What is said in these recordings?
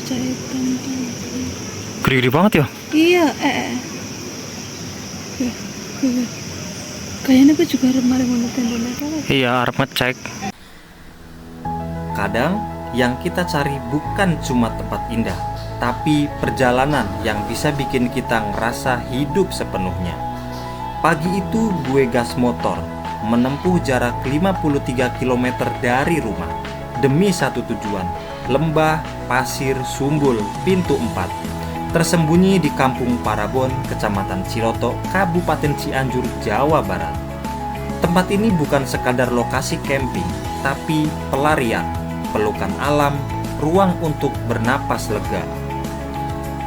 jahitan tadi. Gede-gede banget ya? Iya, kayaknya gue juga kemarin mau tenda mereka lagi. Iya, harap ngecek. Kadang yang kita cari bukan cuma tempat indah, tapi perjalanan yang bisa bikin kita ngerasa hidup sepenuhnya. Pagi itu gue gas motor, menempuh jarak 53 km dari rumah, demi satu tujuan, lembah, pasir, Sumbul, pintu 4. Tersembunyi di Kampung Parabon, Kecamatan Ciloto, Kabupaten Cianjur, Jawa Barat. Tempat ini bukan sekadar lokasi camping, tapi pelarian, pelukan alam, ruang untuk bernapas lega.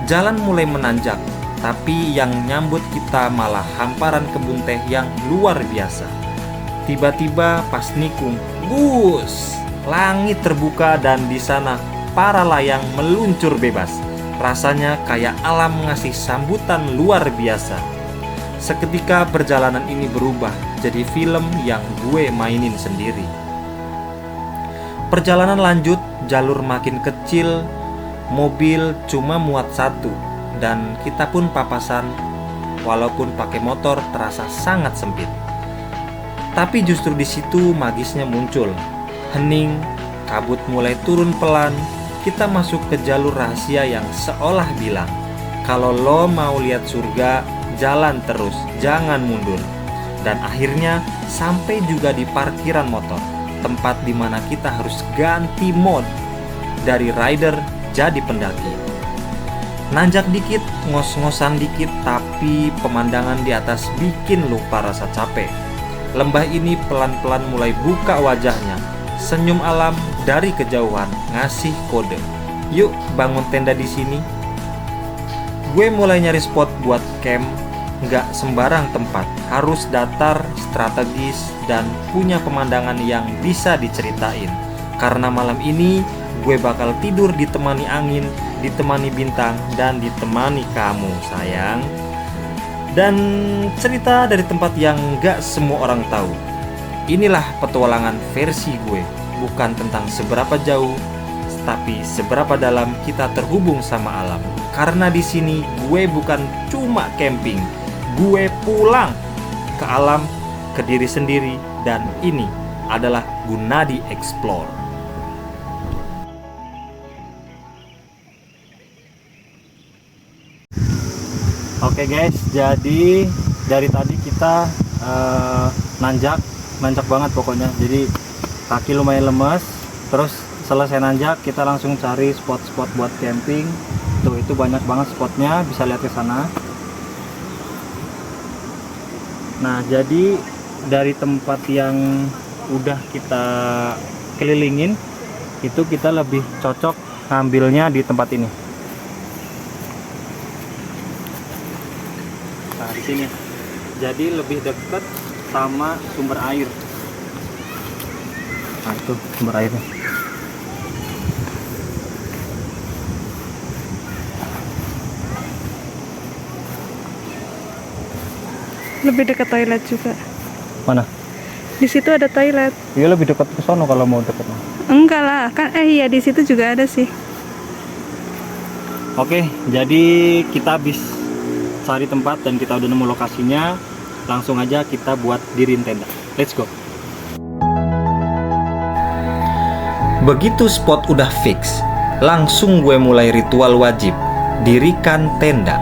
Jalan mulai menanjak, tapi yang nyambut kita malah hamparan kebun teh yang luar biasa. Tiba-tiba pas nikung, bus, langit terbuka dan di sana para layang meluncur bebas. Rasanya kayak alam ngasih sambutan luar biasa. Seketika perjalanan ini berubah jadi film yang gue mainin sendiri. Perjalanan lanjut, jalur makin kecil, mobil cuma muat satu, dan kita pun papasan walaupun pakai motor terasa sangat sempit. Tapi justru di situ magisnya muncul. Hening, kabut mulai turun pelan, kita masuk ke jalur rahasia yang seolah bilang, kalau lo mau lihat surga, jalan terus, jangan mundur. Dan akhirnya sampai juga di parkiran motor, tempat dimana kita harus ganti mode dari rider jadi pendaki. Nanjak dikit, ngos-ngosan dikit, tapi pemandangan di atas bikin lupa rasa capek. Lembah ini pelan-pelan mulai buka wajahnya, senyum alam dari kejauhan ngasih kode. Yuk bangun tenda di sini. Gue mulai nyari spot buat camp. Nggak sembarang tempat, harus datar, strategis, dan punya pemandangan yang bisa diceritain. Karena malam ini gue bakal tidur ditemani angin, ditemani bintang, dan ditemani kamu sayang. Dan cerita dari tempat yang nggak semua orang tahu. Inilah petualangan versi gue, bukan tentang seberapa jauh, tapi seberapa dalam kita terhubung sama alam. Karena di sini gue bukan cuma camping, gue pulang ke alam, ke diri sendiri, dan ini adalah Gunadi Explore. Oke guys, jadi dari tadi kita nanjak banget pokoknya. Jadi kaki lumayan lemes. Terus selesai nanjak, kita langsung cari spot-spot buat camping. Tuh, itu banyak banget spotnya, bisa lihat ke sana. Nah, jadi dari tempat yang udah kita kelilingin, itu kita lebih cocok ngambilnya di tempat ini. Nah, di sini. Jadi lebih dekat sama sumber air. Nah, itu sumber airnya. Lebih dekat toilet juga. Mana? Di situ ada toilet. Iya, lebih dekat ke sono kalau mau dekat. Enggak lah, kan iya di situ juga ada sih. Oke, jadi kita habis cari tempat dan kita udah nemu lokasinya. Langsung aja kita buat diriin tenda. Let's go. Begitu spot udah fix, langsung gue mulai ritual wajib, dirikan tenda.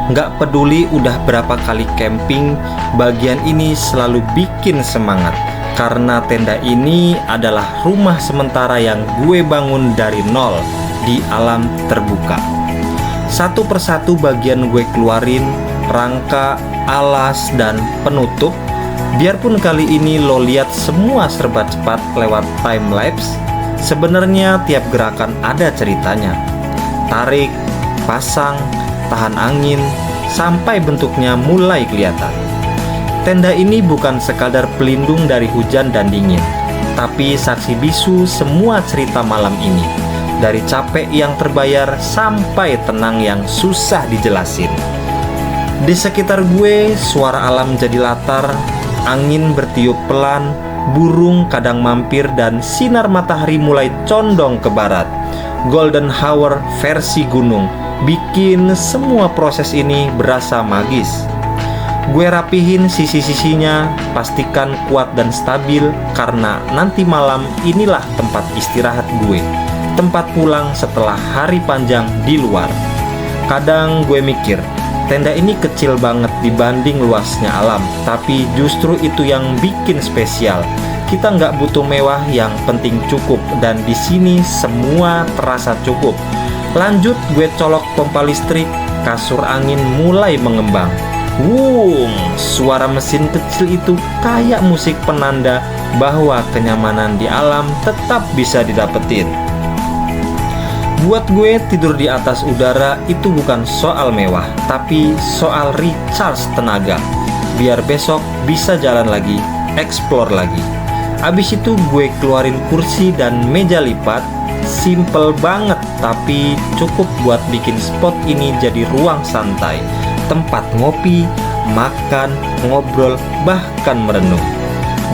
Nggak peduli udah berapa kali camping, bagian ini selalu bikin semangat. Karena tenda ini adalah rumah sementara yang gue bangun dari nol di alam terbuka. Satu persatu bagian gue keluarin, rangka, alas, dan penutup. Biarpun kali ini lo lihat semua serba cepat lewat time lapse, sebenarnya tiap gerakan ada ceritanya. Tarik, pasang, tahan angin, sampai bentuknya mulai kelihatan. Tenda ini bukan sekadar pelindung dari hujan dan dingin, tapi saksi bisu semua cerita malam ini. Dari capek yang terbayar sampai tenang yang susah dijelasin. Di sekitar gue, suara alam jadi latar, angin bertiup pelan, burung kadang mampir, dan sinar matahari mulai condong ke barat. golden hour versi gunung, bikin semua proses ini berasa magis. Gue rapihin sisi-sisinya, pastikan kuat dan stabil, karena nanti malam inilah tempat istirahat gue, tempat pulang setelah hari panjang di luar. Kadang gue mikir, tenda ini kecil banget dibanding luasnya alam, tapi justru itu yang bikin spesial. Kita nggak butuh mewah, yang penting cukup, dan di sini semua terasa cukup. Lanjut gue colok pompa listrik, kasur angin mulai mengembang. Suara mesin kecil itu kayak musik penanda bahwa kenyamanan di alam tetap bisa didapetin. Buat gue, tidur di atas udara itu bukan soal mewah, tapi soal recharge tenaga, biar besok bisa jalan lagi, explore lagi. Abis itu gue keluarin kursi dan meja lipat. Simple banget, tapi cukup buat bikin spot ini jadi ruang santai, tempat ngopi, makan, ngobrol, bahkan merenung.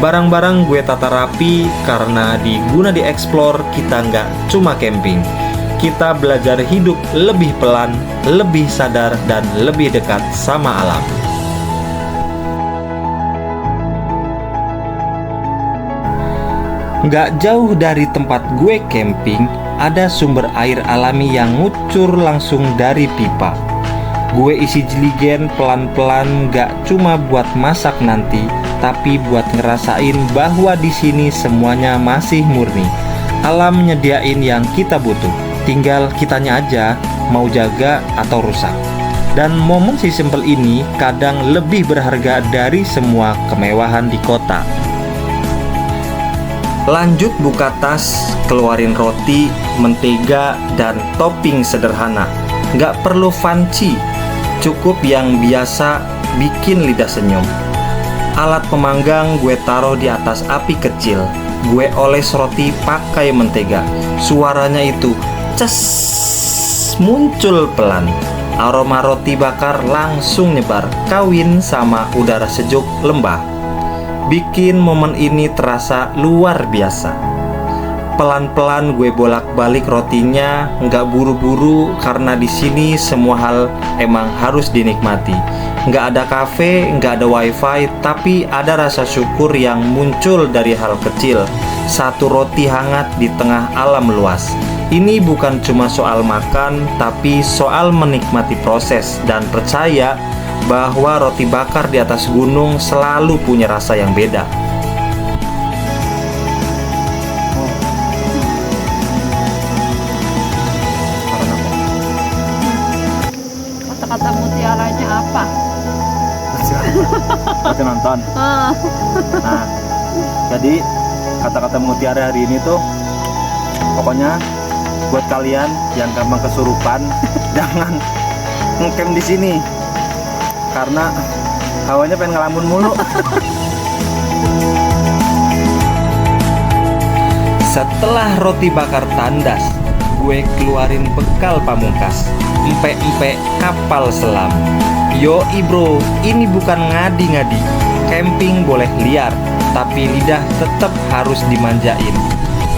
Barang-barang gue tata rapi karena diguna dieksplor. Kita nggak cuma camping, kita belajar hidup lebih pelan, lebih sadar, dan lebih dekat sama alam. Nggak jauh dari tempat gue camping, ada sumber air alami yang ngucur langsung dari pipa. Gue isi jeligen pelan-pelan, nggak cuma buat masak nanti, tapi buat ngerasain bahwa di sini semuanya masih murni. Alam nyediain yang kita butuh, tinggal kitanya aja mau jaga atau rusak. Dan momen si simpel ini kadang lebih berharga dari semua kemewahan di kota. Lanjut buka tas, keluarin roti, mentega, dan topping sederhana. Nggak perlu fancy, cukup yang biasa bikin lidah senyum. Alat pemanggang gue taruh di atas api kecil. Gue oles roti pakai mentega. Suaranya itu ces, muncul pelan. Aroma roti bakar langsung nyebar, kawin sama udara sejuk lembah. Bikin momen ini terasa luar biasa. Pelan-pelan gue bolak-balik rotinya, nggak buru-buru karena di sini semua hal emang harus dinikmati. Nggak ada kafe, nggak ada wifi, tapi ada rasa syukur yang muncul dari hal kecil. Satu roti hangat di tengah alam luas. Ini bukan cuma soal makan, tapi soal menikmati proses dan percaya bahwa roti bakar di atas gunung selalu punya rasa yang beda. Kata-kata mutiaranya apa? Kita nonton. Nah, jadi kata-kata mutiara hari ini tuh pokoknya buat kalian yang gampang kesurupan jangan ngecamp di sini karena hawanya pengen ngelamun mulu. Setelah roti bakar tandas, gue keluarin bekal pamungkas, empek-empek kapal selam. Yoi bro, ini bukan ngadi-ngadi. Camping boleh liar, tapi lidah tetap harus dimanjain.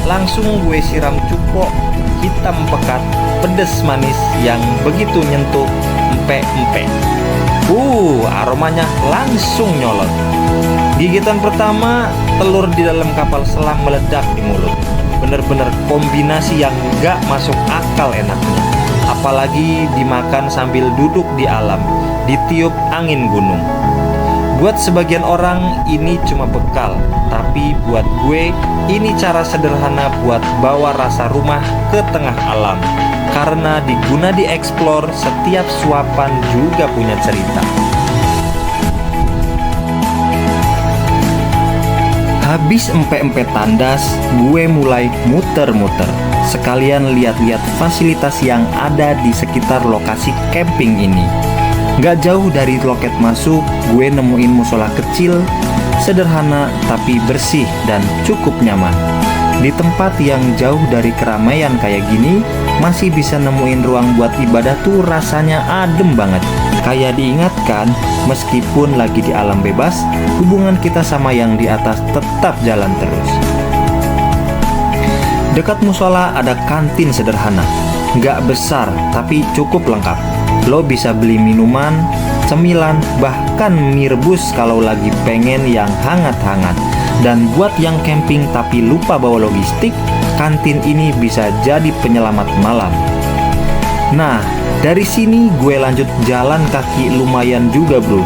Langsung gue siram cuko, hitam pekat, pedes manis yang begitu nyentuh empek-empek. Aromanya langsung nyolot. Gigitan pertama, telur di dalam kapal selam meledak di mulut. Bener-bener kombinasi yang gak masuk akal enaknya. Apalagi dimakan sambil duduk di alam, ditiup angin gunung. Buat sebagian orang ini cuma bekal, tapi buat gue ini cara sederhana buat bawa rasa rumah ke tengah alam. Karena diguna dieksplor, setiap suapan juga punya cerita. Habis empek-empek tandas, gue mulai muter-muter. Sekalian lihat-lihat fasilitas yang ada di sekitar lokasi camping ini. Gak jauh dari loket masuk, gue nemuin musola kecil, sederhana tapi bersih dan cukup nyaman. Di tempat yang jauh dari keramaian kayak gini, masih bisa nemuin ruang buat ibadah tuh rasanya adem banget. Kayak diingatkan, meskipun lagi di alam bebas, hubungan kita sama yang di atas tetap jalan terus. Dekat musola ada kantin sederhana, nggak besar tapi cukup lengkap. Lo bisa beli minuman, cemilan, bahkan mie rebus kalau lagi pengen yang hangat-hangat. Dan buat yang camping tapi lupa bawa logistik, kantin ini bisa jadi penyelamat malam. Nah, dari sini gue lanjut jalan kaki lumayan juga bro.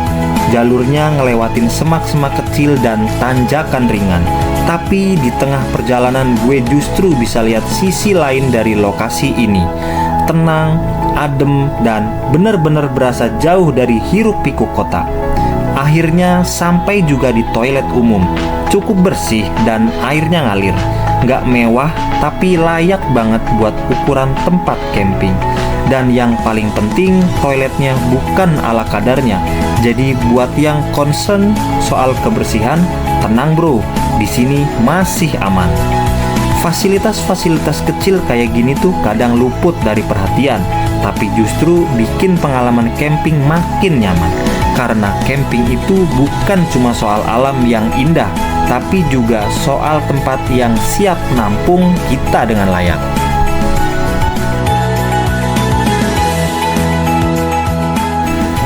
Jalurnya ngelewatin semak-semak kecil dan tanjakan ringan. Tapi di tengah perjalanan gue justru bisa lihat sisi lain dari lokasi ini. Tenang, adem, dan benar-benar berasa jauh dari hiruk-pikuk kota. Akhirnya sampai juga di toilet umum. Cukup bersih dan airnya ngalir. Nggak mewah, tapi layak banget buat ukuran tempat camping. Dan yang paling penting, toiletnya bukan ala kadarnya. Jadi buat yang concern soal kebersihan, tenang bro, di sini masih aman. Fasilitas-fasilitas kecil kayak gini tuh kadang luput dari perhatian, tapi justru bikin pengalaman camping makin nyaman. Karena camping itu bukan cuma soal alam yang indah, tapi juga soal tempat yang siap nampung kita dengan layak.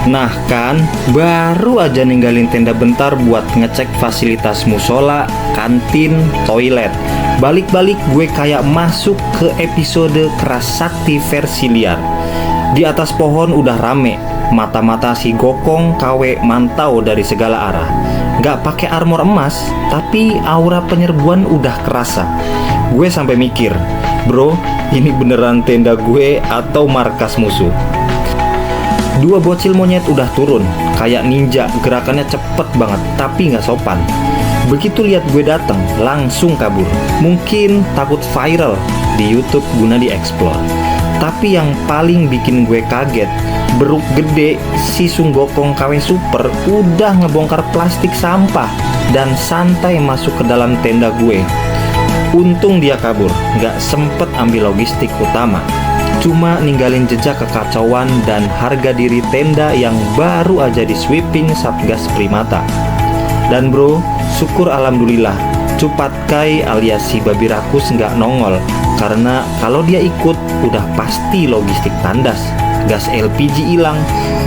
Nah kan, baru aja ninggalin tenda bentar buat ngecek fasilitas musola, kantin, toilet. Balik-balik gue kayak masuk ke episode Keras Sakti versi liar. Di atas pohon udah rame, mata-mata si Gokong KW mantau dari segala arah. Gak pakai armor emas, tapi aura penyerbuan udah kerasa. Gue sampai mikir, bro, ini beneran tenda gue atau markas musuh? Dua bocil monyet udah turun, kayak ninja, gerakannya cepet banget, tapi gak sopan. Begitu lihat gue dateng, langsung kabur. Mungkin takut viral di YouTube guna dieksplor. Tapi yang paling bikin gue kaget, beruk gede si Sunggokong KW Super udah ngebongkar plastik sampah dan santai masuk ke dalam tenda gue. Untung dia kabur, gak sempet ambil logistik utama. Cuma ninggalin jejak kekacauan dan harga diri tenda yang baru aja di sweeping Satgas Primata. Dan bro, syukur alhamdulillah, Cupatkai alias si babi rakus nggak nongol. Karena kalau dia ikut, udah pasti logistik tandas. Gas LPG hilang,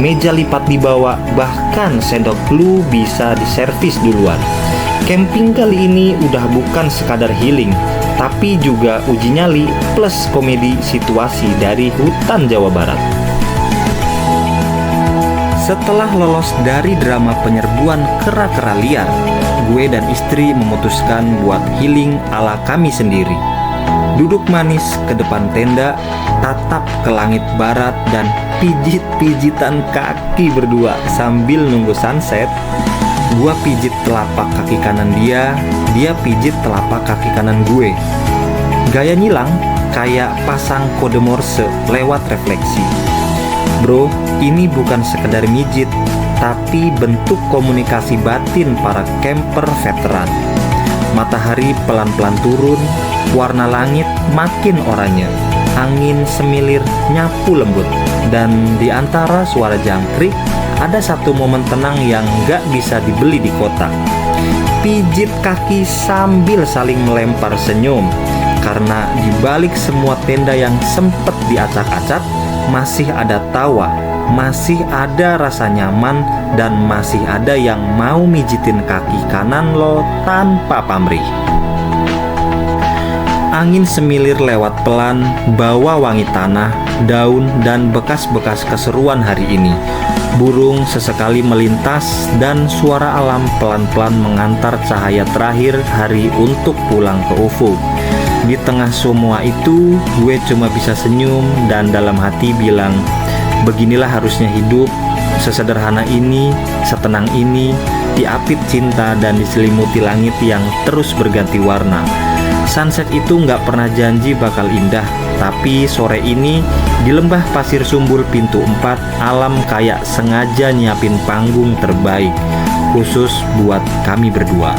meja lipat dibawa, bahkan sendok glue bisa diservis duluan. Camping kali ini udah bukan sekadar healing, tapi juga uji nyali plus komedi situasi dari hutan Jawa Barat. Setelah lolos dari drama penyerbuan kera-kera liar, gue dan istri memutuskan buat healing ala kami sendiri. Duduk manis ke depan tenda, tatap ke langit barat, dan pijit-pijitan kaki berdua sambil nunggu sunset. Gua pijit telapak kaki kanan dia pijit telapak kaki kanan gue. Gaya nyilang kayak pasang kode Morse lewat refleksi. Bro, ini bukan sekedar mijit, tapi bentuk komunikasi batin para camper veteran. Matahari pelan-pelan turun, warna langit makin oranye, angin semilir nyapu lembut, dan di antara suara jangkrik ada satu momen tenang yang gak bisa dibeli di kota. Pijit kaki sambil saling melempar senyum, karena di balik semua tenda yang sempet diacak-acak, masih ada tawa, masih ada rasa nyaman, dan masih ada yang mau mijitin kaki kanan lo tanpa pamrih. Angin semilir lewat pelan, bawa wangi tanah, daun, dan bekas-bekas keseruan hari ini. Burung sesekali melintas dan suara alam pelan-pelan mengantar cahaya terakhir hari untuk pulang ke ufuk. Di tengah semua itu, gue cuma bisa senyum dan dalam hati bilang, beginilah harusnya hidup, sesederhana ini, setenang ini, diapit cinta dan diselimuti langit yang terus berganti warna. Sunset itu nggak pernah janji bakal indah, tapi sore ini di lembah pasir Sumbul Pintu 4, alam kayak sengaja nyiapin panggung terbaik khusus buat kami berdua.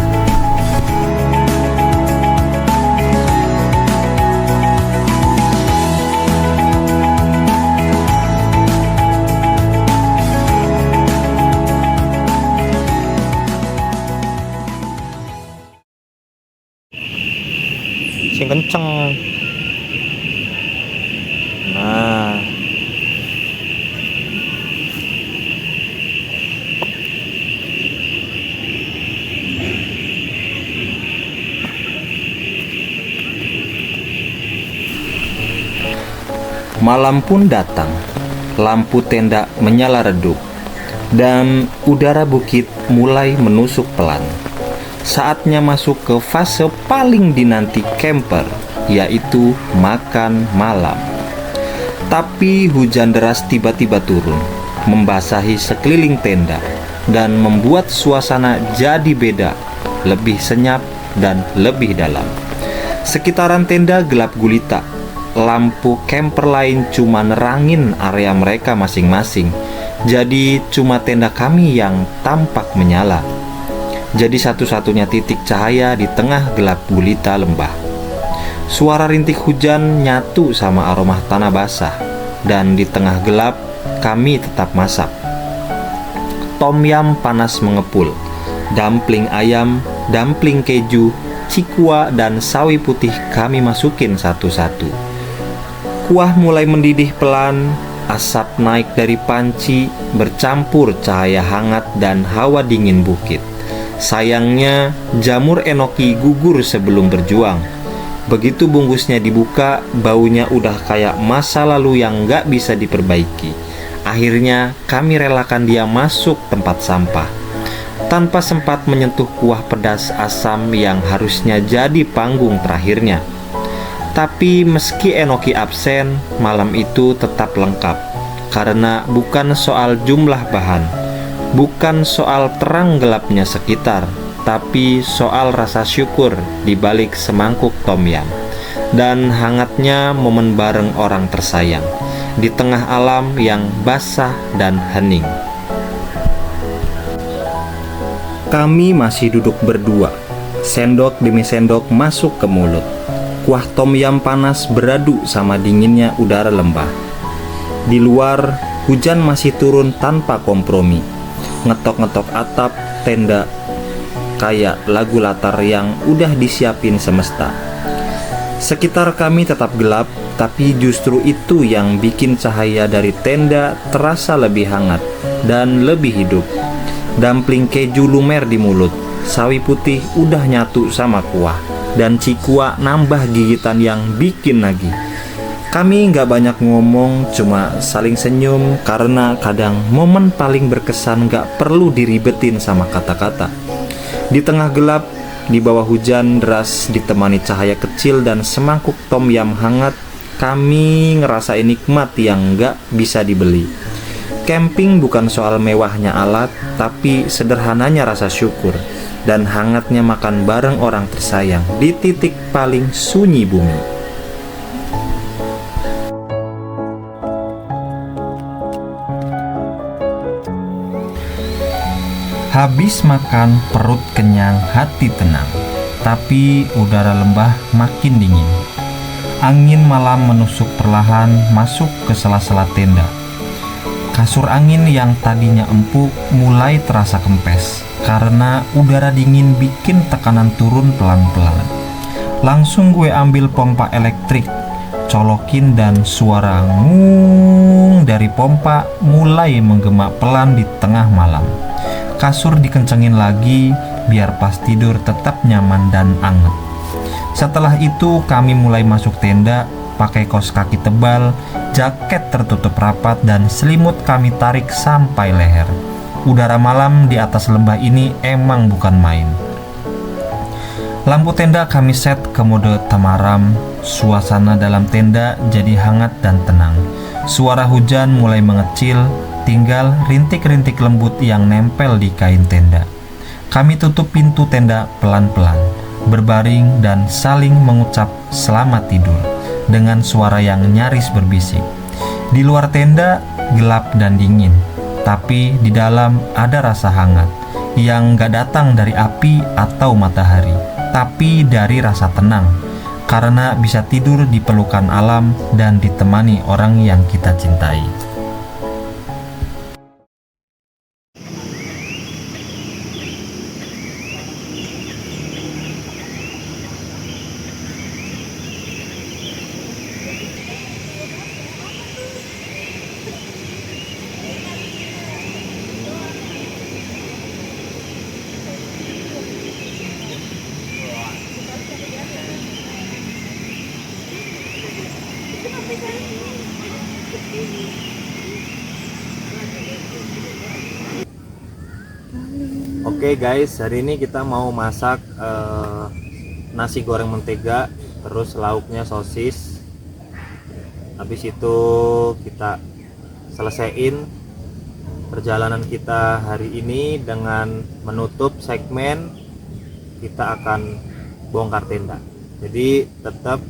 Sing kenceng. Malam pun datang. Lampu tenda menyala redup dan udara bukit mulai menusuk pelan. Saatnya masuk ke fase paling dinanti camper, yaitu makan malam. Tapi hujan deras tiba-tiba turun, membasahi sekeliling tenda dan membuat suasana jadi beda, lebih senyap dan lebih dalam. Sekitaran tenda gelap gulita. Lampu camper lain cuma nerangin area mereka masing-masing. Jadi cuma tenda kami yang tampak menyala. Jadi satu-satunya titik cahaya di tengah gelap gulita lembah. Suara rintik hujan nyatu sama aroma tanah basah. Dan di tengah gelap kami tetap masak. Tom yam panas mengepul, dumpling ayam, dumpling keju, cikua dan sawi putih kami masukin satu-satu. Kuah mulai mendidih pelan, asap naik dari panci, bercampur cahaya hangat dan hawa dingin bukit. Sayangnya, jamur enoki gugur sebelum berjuang. Begitu bungkusnya dibuka, baunya udah kayak masa lalu yang gak bisa diperbaiki. Akhirnya, kami relakan dia masuk tempat sampah. Tanpa sempat menyentuh kuah pedas asam yang harusnya jadi panggung terakhirnya. Tapi meski enoki absen, malam itu tetap lengkap. Karena bukan soal jumlah bahan, bukan soal terang gelapnya sekitar, tapi soal rasa syukur di balik semangkuk tom yam. Dan hangatnya momen bareng orang tersayang di tengah alam yang basah dan hening. Kami masih duduk berdua, sendok demi sendok masuk ke mulut. Kuah tom yam panas beradu sama dinginnya udara lembah. Di luar, hujan masih turun tanpa kompromi. Ngetok-ngetok atap tenda kayak lagu latar yang udah disiapin semesta. Sekitar kami tetap gelap, tapi justru itu yang bikin cahaya dari tenda terasa lebih hangat dan lebih hidup. Dumpling keju lumer di mulut, sawi putih udah nyatu sama kuah, dan cikua nambah gigitan yang bikin nagih. Kami gak banyak ngomong, cuma saling senyum karena kadang momen paling berkesan gak perlu diribetin sama kata-kata. Di tengah gelap, di bawah hujan deras ditemani cahaya kecil dan semangkuk tom yam hangat, kami ngerasain nikmat yang gak bisa dibeli. Camping bukan soal mewahnya alat, tapi sederhananya rasa syukur dan hangatnya makan bareng orang tersayang di titik paling sunyi bumi. Habis makan, perut kenyang, hati tenang. Tapi udara lembah makin dingin. Angin malam menusuk perlahan masuk ke sela-sela tenda. Kasur angin yang tadinya empuk mulai terasa kempes karena udara dingin bikin tekanan turun pelan-pelan. Langsung gue ambil pompa elektrik, colokin, dan suara ngung dari pompa mulai menggema pelan di tengah malam. Kasur dikencengin lagi biar pas tidur tetap nyaman dan anget. Setelah itu kami mulai masuk tenda pakai kaos kaki tebal, jaket tertutup rapat, dan selimut kami tarik sampai leher. Udara malam di atas lembah ini emang bukan main. Lampu tenda kami set ke mode temaram. Suasana dalam tenda jadi hangat dan tenang. Suara hujan mulai mengecil, tinggal rintik-rintik lembut yang nempel di kain tenda. Kami tutup pintu tenda pelan-pelan, berbaring dan saling mengucap selamat tidur dengan suara yang nyaris berbisik. Di luar tenda gelap dan dingin, tapi di dalam ada rasa hangat yang gak datang dari api atau matahari, tapi dari rasa tenang, karena bisa tidur di pelukan alam dan ditemani orang yang kita cintai. Oke guys, hari ini kita mau masak nasi goreng mentega, terus lauknya sosis. Habis itu kita selesaiin perjalanan kita hari ini dengan menutup segmen kita akan bongkar tenda. Jadi tetap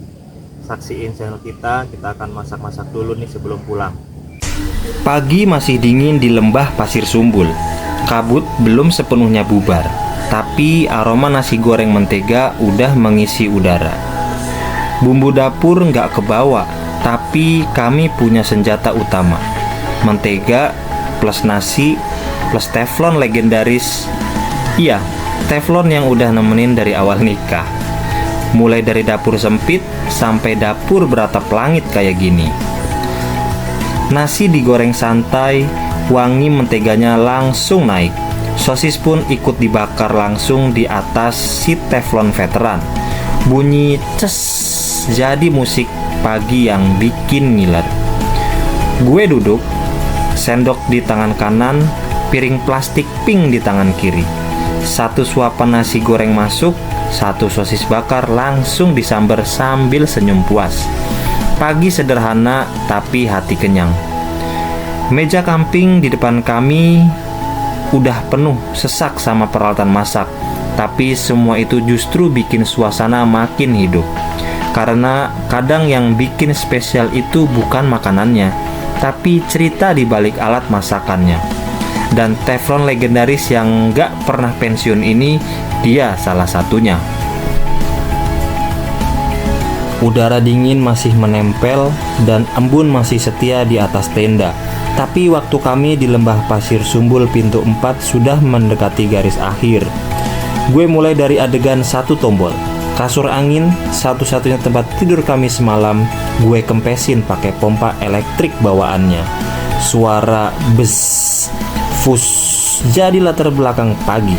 saksiin channel kita akan masak-masak dulu nih sebelum pulang. Pagi masih dingin di lembah Pasir Sumbul. Kabut belum sepenuhnya bubar, tapi aroma nasi goreng mentega udah mengisi udara. Bumbu dapur nggak kebawa, tapi kami punya senjata utama. Mentega plus nasi plus teflon legendaris. Iya, teflon yang udah nemenin dari awal nikah. Mulai dari dapur sempit sampai dapur beratap langit kayak gini. Nasi digoreng santai, wangi menteganya langsung naik. Sosis pun ikut dibakar langsung di atas si teflon veteran. Bunyi ces, jadi musik pagi yang bikin ngiler. Gue duduk, sendok di tangan kanan, piring plastik pink di tangan kiri. Satu suapan nasi goreng masuk, satu sosis bakar langsung disambar sambil senyum puas. Pagi sederhana tapi hati kenyang. Meja camping di depan kami udah penuh sesak sama peralatan masak, tapi semua itu justru bikin suasana makin hidup. Karena kadang yang bikin spesial itu bukan makanannya, tapi cerita di balik alat masakannya. Dan teflon legendaris yang gak pernah pensiun ini, dia salah satunya. Udara dingin masih menempel dan embun masih setia di atas tenda. Tapi waktu kami di lembah Pasir Sumbul pintu 4 sudah mendekati garis akhir. Gue mulai dari adegan satu tombol. Kasur angin, satu-satunya tempat tidur kami semalam, gue kempesin pakai pompa elektrik bawaannya. Suara bes, fus, jadi latar belakang pagi.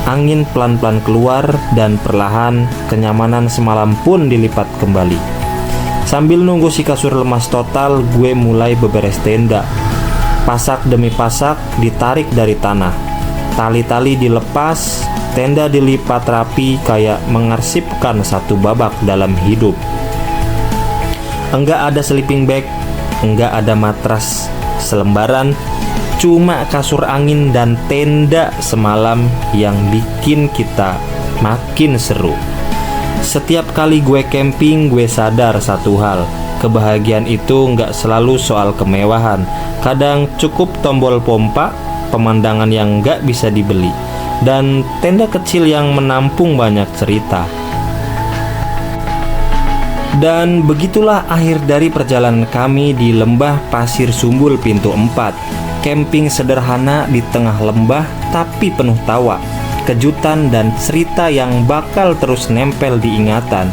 Angin pelan-pelan keluar dan perlahan kenyamanan semalam pun dilipat kembali. Sambil nunggu si kasur lemas total, gue mulai beberes tenda. Pasak demi pasak ditarik dari tanah. Tali-tali dilepas, tenda dilipat rapi kayak mengarsipkan satu babak dalam hidup. Enggak ada sleeping bag, enggak ada matras selembaran, cuma kasur angin dan tenda semalam yang bikin kita makin seru. Setiap kali gue camping, gue sadar satu hal. Kebahagiaan itu nggak selalu soal kemewahan. Kadang cukup tombol pompa, pemandangan yang nggak bisa dibeli, dan tenda kecil yang menampung banyak cerita. Dan begitulah akhir dari perjalanan kami di lembah Pasir Sumbul pintu 4. Camping sederhana di tengah lembah tapi penuh tawa, kejutan dan cerita yang bakal terus nempel di ingatan.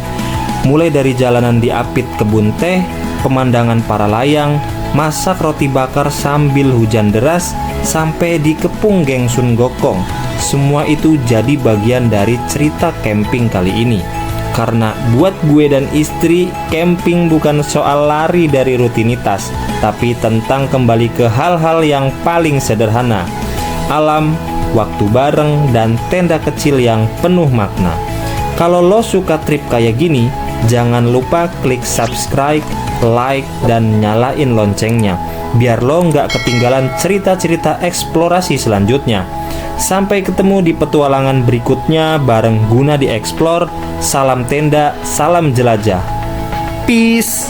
Mulai dari jalanan di apit kebun teh, pemandangan para layang, masak roti bakar sambil hujan deras, sampai dikepung geng Sun Gokong. Semua itu jadi bagian dari cerita camping kali ini. Karena buat gue dan istri, camping bukan soal lari dari rutinitas, tapi tentang kembali ke hal-hal yang paling sederhana. Alam, waktu bareng, dan tenda kecil yang penuh makna. Kalau lo suka trip kayak gini, jangan lupa klik subscribe, like, dan nyalain loncengnya, biar lo nggak ketinggalan cerita-cerita eksplorasi selanjutnya. Sampai ketemu di petualangan berikutnya bareng Guna di Explore. Salam tenda, salam jelajah. Peace.